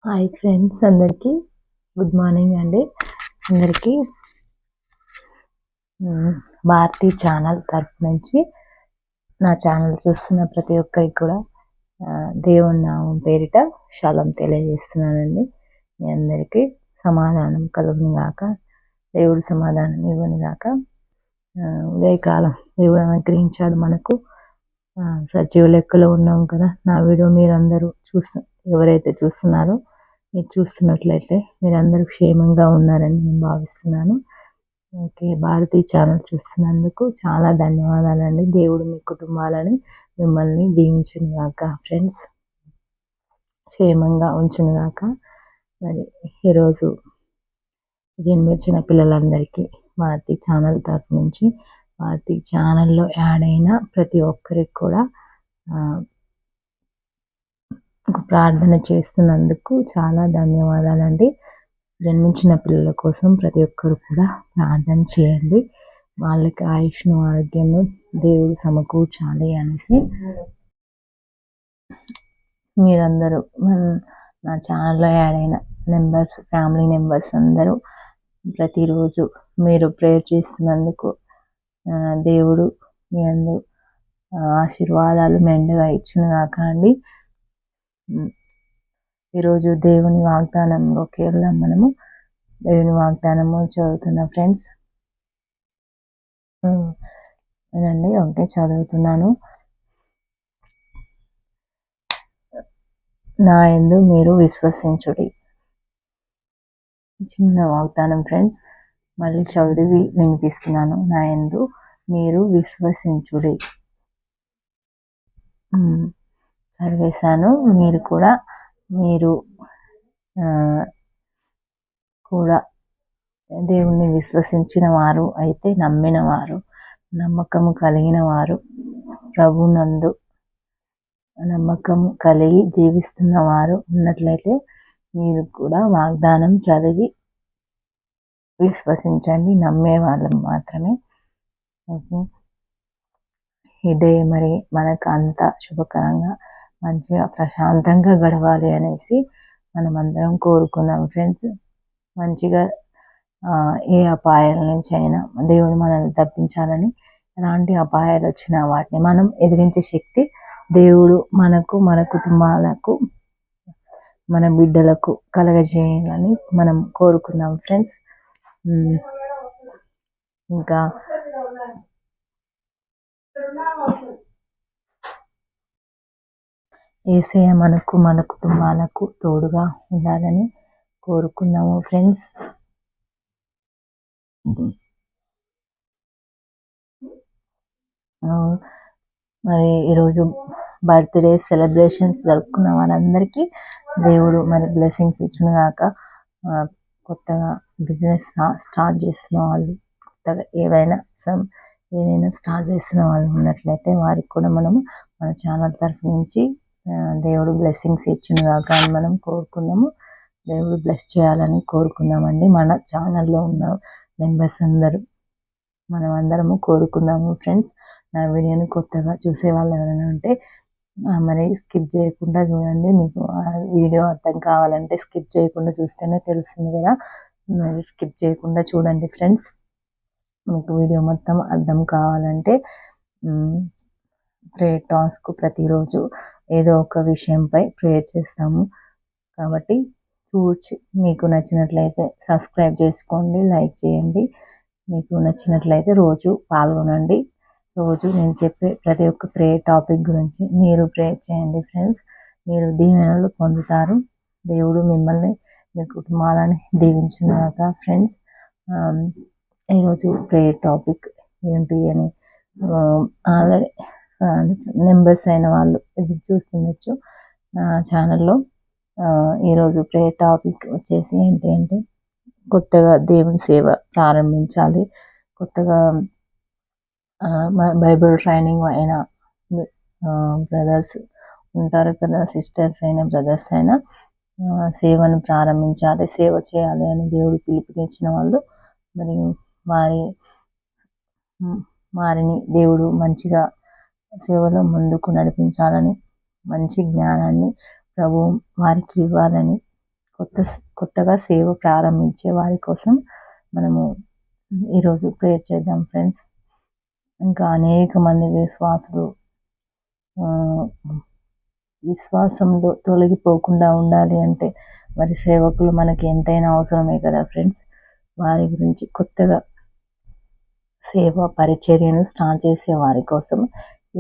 Hi friends, అందరికీ good morning అండి. అందరికీ భారతీ ఛానల్ తరపు నుంచి నా ఛానల్ చూస్తున్న ప్రతి ఒక్కరికి కూడా దేవుని నామం పేరిట షాలోం తెలియజేస్తున్నానండి. మీ అందరికీ సమాధానం కలుగును గాక, దేవుడు సమాధానం ఇవ్వను గాక. ఉదయకాలం దేవుడు అనుగ్రహించాడు మనకు. సజీవ లెక్కలో ఉన్నాం కదా. నా వీడియో మీరందరూ ఎవరైతే చూస్తున్నారో మీరు చూస్తున్నట్లయితే మీరందరూ క్షేమంగా ఉన్నారని నేను భావిస్తున్నాను. ఓకే, భారతీ ఛానల్ చూస్తున్నందుకు చాలా ధన్యవాదాలండి. దేవుడు మీ కుటుంబాలని మిమ్మల్ని దీవించునుగాక. ఫ్రెండ్స్, క్షేమంగా ఉంచునుగాక. మరి ఈరోజు జన్మించిన పిల్లలందరికీ భారతీ ఛానల్ తరఫు నుంచి, భారతీ ఛానల్లో యాడ్ అయిన ప్రతి ఒక్కరికి కూడా ప్రార్థన చేస్తున్నందుకు చాలా ధన్యవాదాలండి. జన్మించిన పిల్లల కోసం ప్రతి ఒక్కరు కూడా ప్రార్థన చేయండి. వాళ్ళకి ఆయుష్ను ఆరోగ్యము దేవుడు సమకూర్చాలి అనేసి మీరందరూ నా ఛానల్లో యాడ్ అయిన ఫ్యామిలీ మెంబర్స్ అందరూ ప్రతిరోజు మీరు ప్రేయర్ చేస్తున్నందుకు దేవుడు మీ అందరూ ఆశీర్వాదాలు మెండుగా ఇచ్చునుగాక అండి. ఈరోజు దేవుని వాగ్దానంలోకి వెళ్దాం. మనము దేవుని వాగ్దానము చదువుతున్నా ఫ్రెండ్స్. వినండి. ఓకే, చదువుతున్నాను. నా యందు మీరు విశ్వసించుడి. చిన్న వాగ్దానం ఫ్రెండ్స్, మళ్ళీ చదివి వినిపిస్తున్నాను. నా యందు మీరు విశ్వసించుడి. చదివేశాను. మీరు కూడా దేవుణ్ణి విశ్వసించిన వారు అయితే, నమ్మిన వారు, నమ్మకము కలిగిన వారు, ప్రభునందు నమ్మకం కలిగి జీవిస్తున్న వారు ఉన్నట్లయితే మీరు కూడా వాగ్దానం చదివి విశ్వసించండి. నమ్మే వాళ్ళం మాత్రమే. ఓకే, ఇదే మరి మనకు అంత శుభకరంగా మంచిగా ప్రశాంతంగా గడవాలి అనేసి మనమందరం కోరుకుందాం ఫ్రెండ్స్. మంచిగా ఏ అపాయాల నుంచి అయినా దేవుడు మనల్ని తప్పించాలని, ఎలాంటి అపాయాలు వచ్చినా వాటిని మనం ఎదిరించే శక్తి దేవుడు మనకు, మన కుటుంబాలకు, మన బిడ్డలకు కలగజేయాలని మనం కోరుకుందాం ఫ్రెండ్స్. ఇంకా యేసయ్య మనకు, మన కుటుంబాలకు తోడుగా ఉండాలని కోరుకుందాము ఫ్రెండ్స్. మరి ఈరోజు బర్త్డే సెలబ్రేషన్స్ జరుపుకున్న వాళ్ళందరికీ దేవుడు మరి బ్లెస్సింగ్స్ ఇచ్చునుగాక. కొత్తగా బిజినెస్ స్టార్ట్ చేస్తున్న వాళ్ళు, కొత్తగా ఏదైనా స్టార్ట్ చేస్తున్న వాళ్ళు ఉన్నట్లయితే వారికి కూడా మనము మన ఛానల్ తరఫు నుంచి దేవుడు బ్లెస్సింగ్స్ ఇచ్చునుగాక అని మనం కోరుకుందాము. దేవుడు బ్లెస్ చేయాలని కోరుకుందామండి. మన ఛానల్లో ఉన్న మెంబర్స్ అందరూ మనం అందరము కోరుకుందాము ఫ్రెండ్స్. నా వీడియోని కొత్తగా చూసే వాళ్ళు ఎవరైనా ఉంటే మరి స్కిప్ చేయకుండా చూడండి. మీకు వీడియో అర్థం కావాలంటే స్కిప్ చేయకుండా చూస్తేనే తెలుస్తుంది కదా. మరి స్కిప్ చేయకుండా చూడండి ఫ్రెండ్స్. మీకు వీడియో మొత్తం అర్థం కావాలంటే ప్రేయర్ టాస్క్ ప్రతిరోజు ఏదో ఒక విషయంపై ప్రేయర్ చేస్తాము కాబట్టి మీకు నచ్చినట్లయితే సబ్స్క్రైబ్ చేసుకోండి, లైక్ చేయండి. మీకు నచ్చినట్లయితే రోజు పాల్గొనండి. రోజు నేను చెప్పే ప్రతి ఒక్క ప్రేయర్ టాపిక్ గురించి మీరు ప్రేయర్ చేయండి ఫ్రెండ్స్. మీరు దీవెనలు పొందుతారు. దేవుడు మిమ్మల్ని, మీ కుటుంబాలని దీవించుగాక ఫ్రెండ్స్. ఈరోజు ప్రేయర్ టాపిక్ ఏంటి అని ఆల్రెడీ మెంబర్స్ అయిన వాళ్ళు ఎదురు చూస్తుండొచ్చు నా ఛానల్లో. ఈరోజు ప్రేయర్ టాపిక్ వచ్చేసి ఏంటి అంటే, కొత్తగా దేవుని సేవ ప్రారంభించాలి. కొత్తగా బైబిల్ ట్రైనింగ్ అయిన బ్రదర్స్ ఉంటారు కదా, సిస్టర్స్ అయినా బ్రదర్స్ అయినా సేవను ప్రారంభించాలి, సేవ చేయాలి అని దేవుడు పిలుపునిచ్చిన వాళ్ళు మరి వారిని దేవుడు మంచిగా సేవలో ముందుకు నడిపించాలని, మంచి జ్ఞానాన్ని ప్రభు వారికి ఇవ్వాలని కొత్తగా సేవ ప్రారంభించే వారి కోసం మనము ఈరోజు ప్రేయర్ చేద్దాం ఫ్రెండ్స్. ఇంకా అనేక మంది విశ్వాసంలో తొలగిపోకుండా ఉండాలి అంటే మరి సేవకులు మనకి ఎంతైనా అవసరమే కదా ఫ్రెండ్స్. వారి గురించి కొత్తగా సేవ పరిచర్యను స్టార్ట్ చేసే వారి కోసం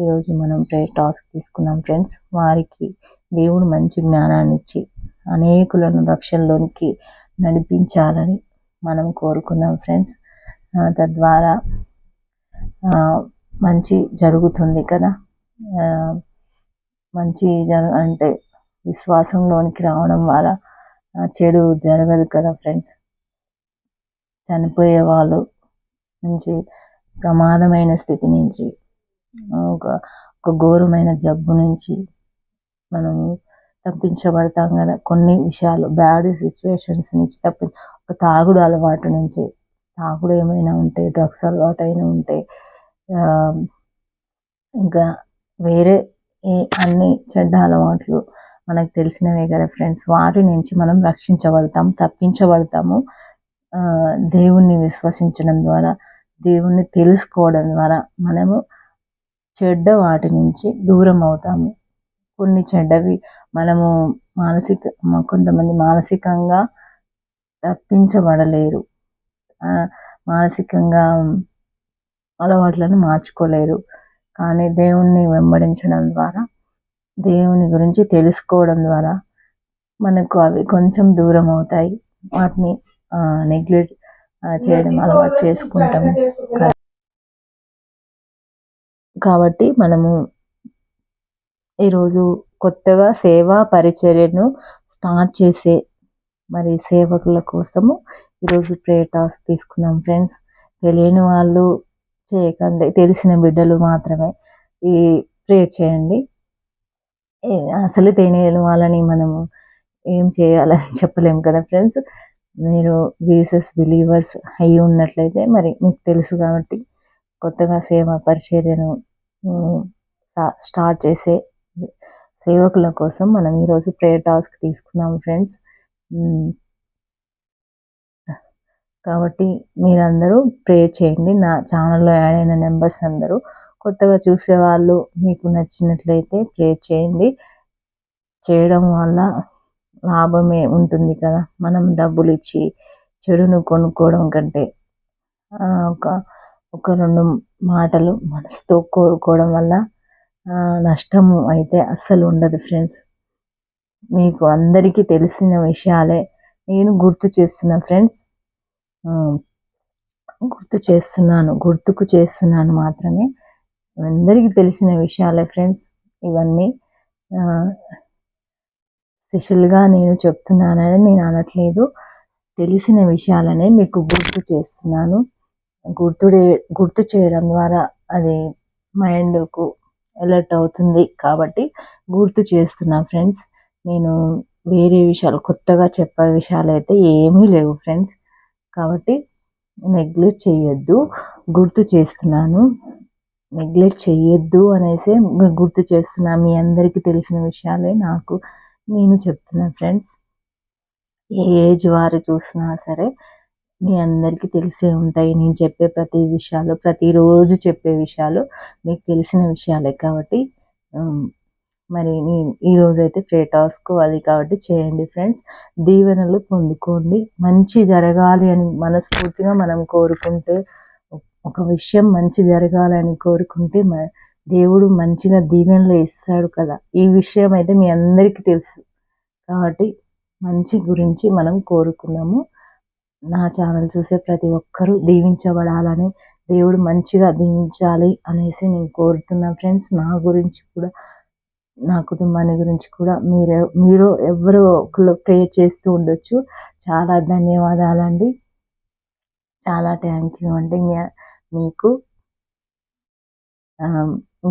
ఈరోజు మనం ప్రేయర్ టాస్క్ తీసుకున్నాం ఫ్రెండ్స్. వారికి దేవుడు మంచి జ్ఞానాన్ని ఇచ్చి అనేకులను రక్షణలోనికి నడిపించాలని మనం కోరుకున్నాం ఫ్రెండ్స్. తద్వారా మంచి జరుగుతుంది కదా. మంచి అంటే విశ్వాసంలోనికి రావడం వల్ల చెడు జరగదు కదా ఫ్రెండ్స్. చనిపోయే వాళ్ళు నుంచి, ప్రమాదమైన స్థితి నుంచి, ఒక ఘోరమైన జబ్బు నుంచి మనము తప్పించబడతాం కదా. కొన్ని విషయాలు బ్యాడ్ సిచ్యువేషన్స్ నుంచి ఒక తాగుడు అలవాటు నుంచి, తాగుడు ఏమైనా ఉంటే, డ్రగ్స్ అలవాటు అయినా ఉంటే, ఇంకా వేరే అన్ని చెడ్డ అలవాట్లు మనకు తెలిసినవే కదా ఫ్రెండ్స్. వాటి నుంచి మనం రక్షించబడతాం, తప్పించబడతాము. దేవుణ్ణి విశ్వసించడం ద్వారా, దేవుణ్ణి తెలుసుకోవడం ద్వారా మనము చెడ్డ వాటి నుంచి దూరం అవుతాము. కొన్ని చెడ్డవి మనము కొంతమంది మానసికంగా తప్పించబడలేరు, మానసికంగా అలవాట్లను మార్చుకోలేరు. కానీ దేవుణ్ణి వెంబడించడం ద్వారా, దేవుని గురించి తెలుసుకోవడం ద్వారా మనకు అవి కొంచెం దూరం అవుతాయి. వాటిని నెగ్లెక్ట్ చేయడం అలవాటు చేసుకుంటాము. కాబట్టి మనము ఈరోజు కొత్తగా సేవా పరిచర్యను స్టార్ట్ చేసే మరి సేవకుల కోసము ఈరోజు ప్రేయర్ టాస్క్ తీసుకున్నాం ఫ్రెండ్స్. తెలియని వాళ్ళు చేయకండి, తెలిసిన బిడ్డలు మాత్రమే ఈ ప్రేయర్ చేయండి. అసలు తెలియని వాళ్ళని మనము ఏం చేయాలని చెప్పలేము కదా ఫ్రెండ్స్. మీరు జీసస్ బిలీవర్స్ అయి ఉన్నట్లయితే మరి మీకు తెలుసు కాబట్టి కొత్తగా సేవా పరిచర్యను స్టార్ట్ చేసే సేవకుల కోసం మనం ఈరోజు ప్రేయర్ టాస్క్ తీసుకున్నాం ఫ్రెండ్స్. కాబట్టి మీరందరూ ప్రేయర్ చేయండి. నా ఛానల్లో యాడ్ అయిన మెంబర్స్ అందరూ కొత్తగా చూసేవాళ్ళు మీకు నచ్చినట్లయితే ప్రేయర్ చేయండి. చేయడం వల్ల లాభమే ఉంటుంది కదా. మనం డబ్బులు ఇచ్చి చెడును కొనుక్కోవడం కంటే ఒక రెండు మాటలు మనసుతో కోరుకోవడం వల్ల నష్టము అయితే అస్సలు ఉండదు ఫ్రెండ్స్. మీకు అందరికీ తెలిసిన విషయాలే నేను గుర్తుకు చేస్తున్నాను మాత్రమే. అందరికీ తెలిసిన విషయాలే ఫ్రెండ్స్. ఇవన్నీ స్పెషల్గా నేను చెప్తున్నానని నేను అనట్లేదు. తెలిసిన విషయాలనే మీకు గుర్తు చేస్తున్నాను. గుర్తు చేయడం ద్వారా అది మైండ్కు అలర్ట్ అవుతుంది కాబట్టి గుర్తు చేస్తున్నా ఫ్రెండ్స్. నేను వేరే విషయాలు కొత్తగా చెప్పే విషయాలు అయితే ఏమీ లేవు ఫ్రెండ్స్. కాబట్టి నెగ్లెక్ట్ చేయొద్దు, గుర్తు చేస్తున్నాను. నెగ్లెక్ట్ చేయొద్దు అనేసి గుర్తు చేస్తున్నా. మీ అందరికీ తెలిసిన విషయాలే నేను చెప్తున్నా ఫ్రెండ్స్. ఏ ఏజ్ వారు చూసినా సరే మీ అందరికీ తెలిసే ఉంటాయి. నేను చెప్పే ప్రతిరోజు చెప్పే విషయాలు మీకు తెలిసిన విషయాలే కాబట్టి మరి ఈరోజైతే ప్రేయర్ టాస్క్ అది కాబట్టి చేయండి ఫ్రెండ్స్. దీవెనలు పొందుకోండి. మంచి జరగాలి అని మనస్ఫూర్తిగా మనం కోరుకుంటే, ఒక విషయం మంచి జరగాలని కోరుకుంటే దేవుడు మంచిగా దీవెనలు ఇస్తాడు కదా. ఈ విషయం అయితే మీ అందరికీ తెలుసు కాబట్టి మంచి గురించి మనం కోరుకున్నాము. నా ఛానల్ చూసే ప్రతి ఒక్కరూ దీవించబడాలని, దేవుడు మంచిగా దీవించాలి అనేసి నేను కోరుతున్నాను ఫ్రెండ్స్. నా గురించి కూడా, నా కుటుంబాన్ని గురించి కూడా మీరు ఎవరో ఒకరు ప్రేయర్ చేస్తూ ఉండొచ్చు. చాలా ధన్యవాదాలండి, చాలా థ్యాంక్ యూ అండి మీకు.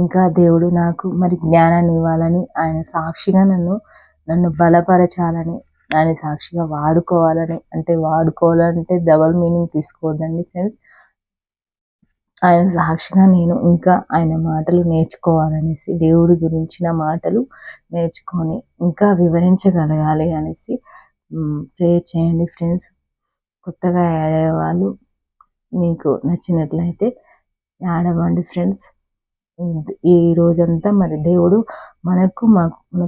ఇంకా దేవుడు నాకు మరి జ్ఞానాన్ని ఇవ్వాలని, ఆయన సాక్షిగా నన్ను బలపరచాలని, ఆయన సాక్షిగా వాడుకోవాలని, వాడుకోవాలంటే డబల్ మీనింగ్ తీసుకోవద్దండి ఫ్రెండ్స్. ఆయన సాక్షిగా నేను ఇంకా ఆయన మాటలు నేర్చుకోవాలనేసి, దేవుడి గురించిన మాటలు నేర్చుకొని ఇంకా వివరించగలగాలి అనేసి ప్రేయర్ చేయండి ఫ్రెండ్స్. కొత్తగా యాడ్ అయ్యే వాళ్ళు మీకు నచ్చినట్లయితే యాడ్ అవ్వండి ఫ్రెండ్స్. ఈ రోజంతా మరి దేవుడు మన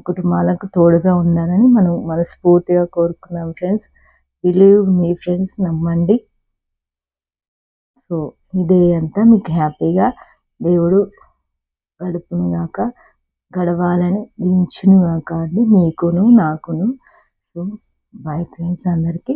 కుటుంబాలకు తోడుగా ఉండాలని మనం మనస్ఫూర్తిగా కోరుకున్నాం ఫ్రెండ్స్. బిలీవ్ మీ ఫ్రెండ్స్, నమ్మండి. సో ఈ డే అంతా మీకు హ్యాపీగా దేవుడు గడవాలని దించును గాక అండి, మీకును నాకును. సో బాయ్ ఫ్రెండ్స్ అందరికీ.